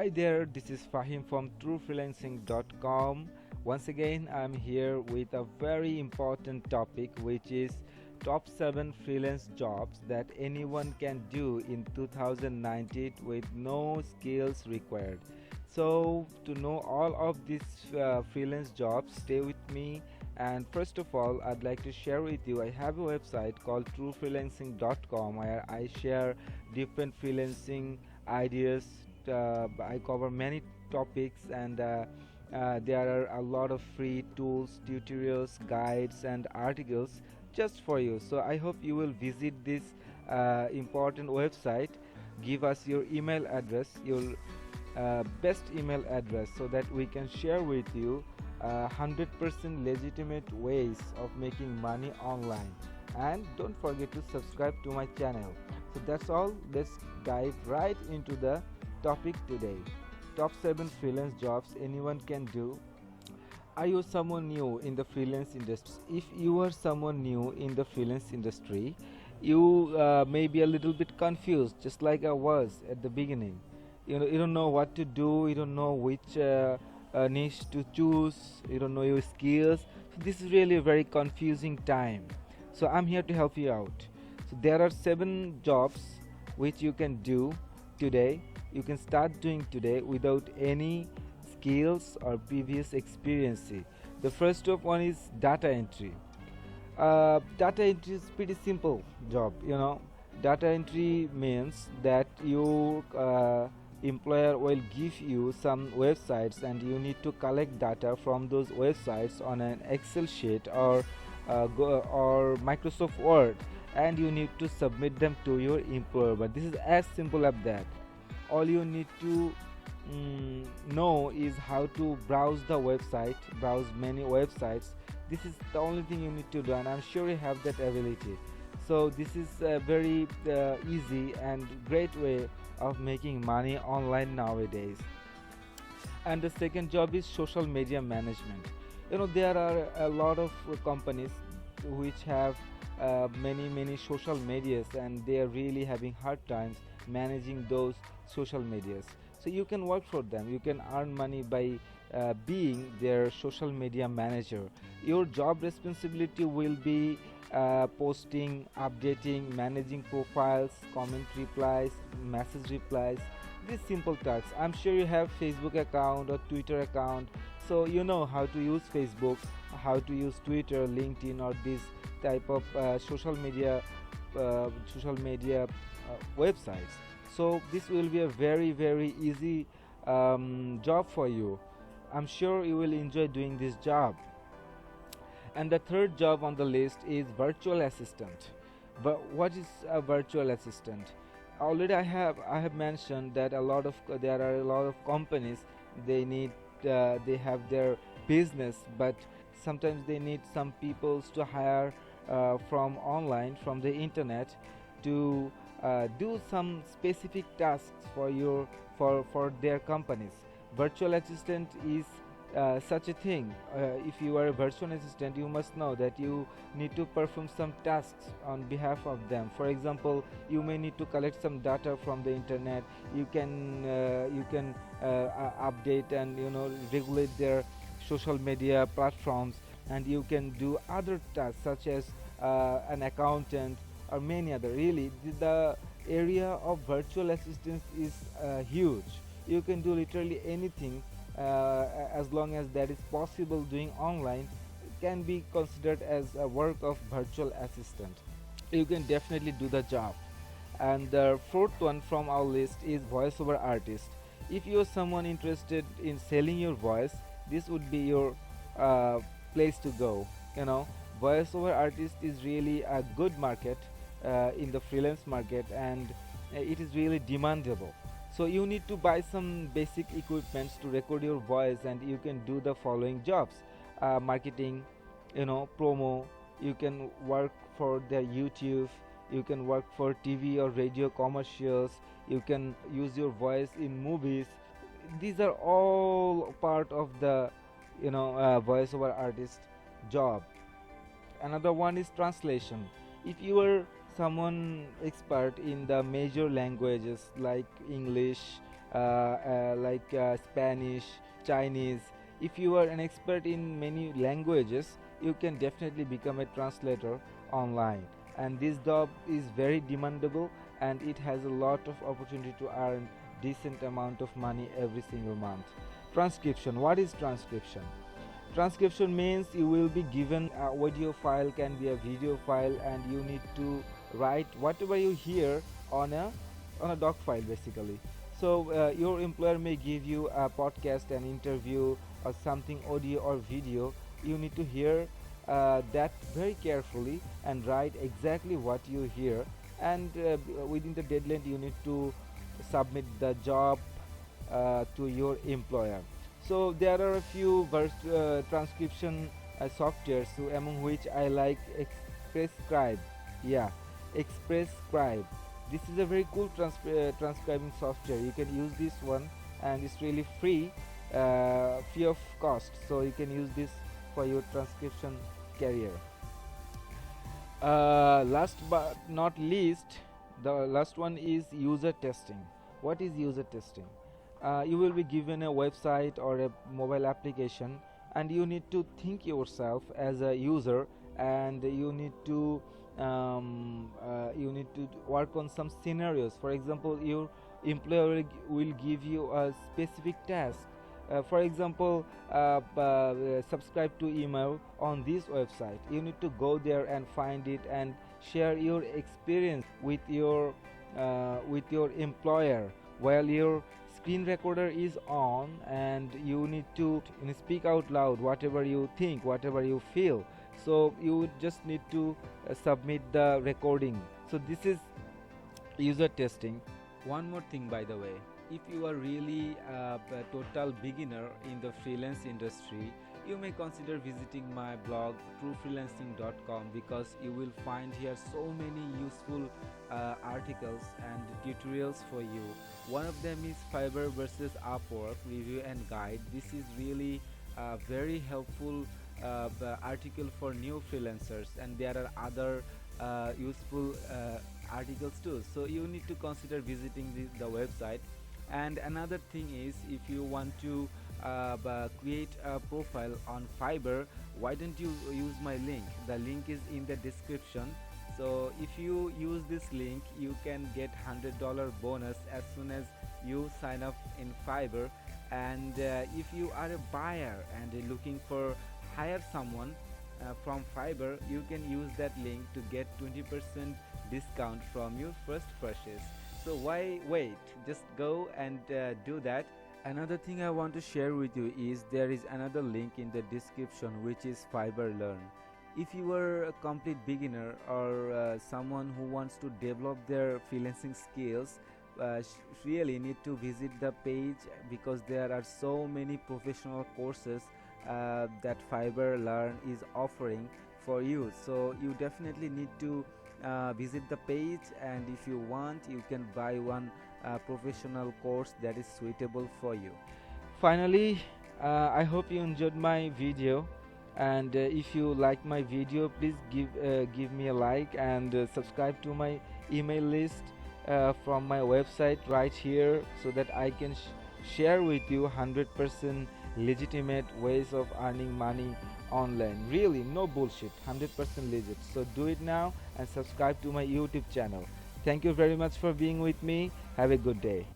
Hi there, this is Fahim from truefreelancing.com. Once again, I'm here with a very important topic, which is top 7 freelance jobs that anyone can do in 2019 with no skills required. So, to know all of these freelance jobs, stay with me. And first of all, I'd like to share with you I have a website called truefreelancing.com where I share different freelancing ideas. I cover many topics, and there are a lot of free tools, tutorials, guides, and articles just for you. So I hope you will visit this important website. Give us your email address, your best email address, so that we can share with you 100% legitimate ways of making money online. And don't forget to subscribe to my channel. So that's all. Let's dive right into the topic today. Top 7 freelance jobs anyone can do. Are you someone new in the freelance industry? If you are someone new in the freelance industry, you may be a little bit confused, just like I was at the beginning. You don't know what to do. You don't know which niche to choose. You don't know your skills. So this is really a very confusing time. So I'm here to help you out. So there are 7 jobs which you can do today. You can start doing today without any skills or previous experience. The first of one is data entry. Data entry is pretty simple job. Data entry means that your employer will give you some websites, and you need to collect data from those websites on an Excel sheet or Microsoft Word, and you need to submit them to your employer. But this is as simple as that. All you need to know is how to browse many websites. This is the only thing you need to do, and I'm sure you have that ability. So this is a very easy and great way of making money online nowadays. And the second job is social media management. There are a lot of companies which have many social medias, and they are really having hard times managing those social medias. So you can work for them. You can earn money by being their social media manager. Your job responsibility will be posting, updating, managing profiles, comment replies, message replies, these simple tasks. I'm sure you have Facebook account or Twitter account, so you know how to use Facebook, how to use Twitter, LinkedIn, or this type of social media websites. So this will be a very easy job for you. I'm sure you will enjoy doing this job. And the third job on the list is virtual assistant. But what is a virtual assistant? Already I have mentioned that there are a lot of companies. They have their business, but sometimes they need some people to hire from online, from the internet, to do some specific tasks for their companies. Virtual assistant is such a thing. If you are a virtual assistant, you must know that you need to perform some tasks on behalf of them. For example, you may need to collect some data from the internet. You can update and regulate their social media platforms, and you can do other tasks such as an accountant or many other. Really, the area of virtual assistance is huge. You can do literally anything, as long as that is possible doing online. It can be considered as a work of virtual assistant. You can definitely do the job. And the fourth one from our list is voiceover artist. If you're someone interested in selling your voice, this would be your place to go. Voiceover artist is really a good market in the freelance market, and it is really demandable. So you need to buy some basic equipments to record your voice, and you can do the following jobs: marketing, promo. You can work for the YouTube. You can work for TV or radio commercials. You can use your voice in movies. These are all part of the voiceover artist job. Another one is translation. If you are someone expert in the major languages like English, Spanish, Chinese. If you are an expert in many languages, you can definitely become a translator online. And this job is very demandable, and it has a lot of opportunity to earn decent amount of money every single month. Transcription. What is transcription? Transcription means you will be given a audio file, can be a video file, and you need to write whatever you hear on a doc file basically. So your employer may give you a podcast, an interview, or something audio or video. You need to hear that very carefully and write exactly what you hear, and within the deadline you need to submit the job to your employer. So there are a few transcription softwares, so among which I like Express Scribe. Yeah, Express Scribe. This is a very cool transcribing software. You can use this one, and it's really free of cost. So you can use this for your transcription career. Last but not least, the last one is user testing. What is user testing? You will be given a website or a mobile application, and you need to think yourself as a user, and you need to work on some scenarios. For example, your employer will give you a specific task. For example, subscribe to email on this website. You need to go there and find it and share your experience with your employer while your screen recorder is on, and you need to speak out loud whatever you think, whatever you feel. So you just need to submit the recording. So this is user testing. One more thing, by the way, if you are really a total beginner in the freelance industry, you may consider visiting my blog truefreelancing.com, because you will find here so many useful articles and tutorials for you. One of them is Fiverr versus Upwork review and guide. This is really a very helpful article for new freelancers, and there are other useful articles too. So you need to consider visiting the website. And another thing is, if you want to create a profile on Fiverr, why don't you use my link? The link is in the description. So if you use this link, you can get $100 bonus as soon as you sign up in Fiverr. And if you are a buyer and looking for hire someone from Fiverr, you can use that link to get 20% discount from your first purchase. So why wait? Just go and do that. Another thing I want to share with you is there is another link in the description, which is Fiverr Learn. If you are a complete beginner or someone who wants to develop their freelancing skills, really need to visit the page, because there are so many professional courses that Fiverr Learn is offering for you. So you definitely need to visit the page, and if you want, you can buy one professional course that is suitable for you. Finally, I hope you enjoyed my video, and if you like my video, please give me a like, and subscribe to my email list from my website right here, so that I can share with you 100% legitimate ways of earning money online. Really, no bullshit, 100% legit. So do it now and subscribe to my YouTube channel. Thank you very much for being with me. Have a good day.